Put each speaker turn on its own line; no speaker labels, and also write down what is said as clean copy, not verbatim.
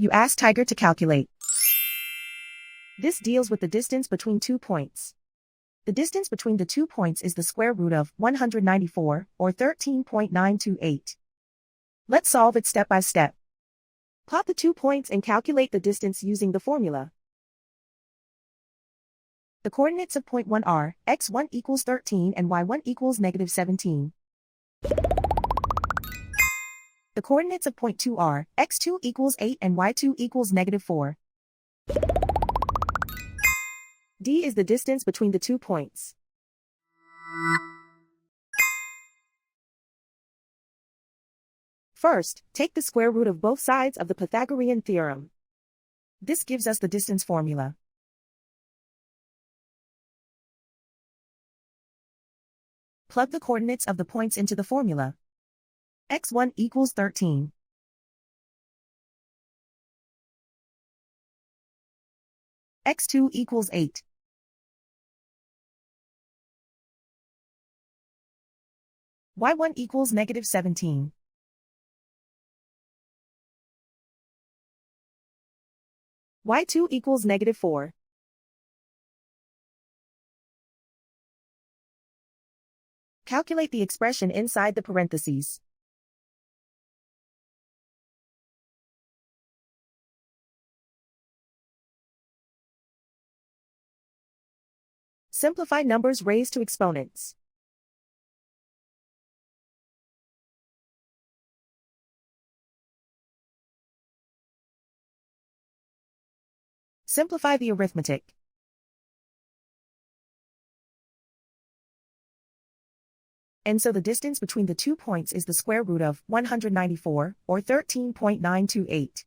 You ask Tiger to calculate. This deals with the distance between 2 points. The distance between the 2 points is the square root of 194, or 13.928. Let's solve it step by step. Plot the 2 points and calculate the distance using the formula. The coordinates of point 1 are x1 equals 13 and y1 equals -17. The coordinates of point 2 are x2 equals 8 and y2 equals -4. D is the distance between the 2 points. First, take the square root of both sides of the Pythagorean theorem. This gives us the distance formula. Plug the coordinates of the points into the formula. x1 equals 13. x2 equals 8. y1 equals -17. y2 equals -4. Calculate the expression inside the parentheses. Simplify numbers raised to exponents. Simplify the arithmetic. And so the distance between the 2 points is the square root of 194, or 13.928.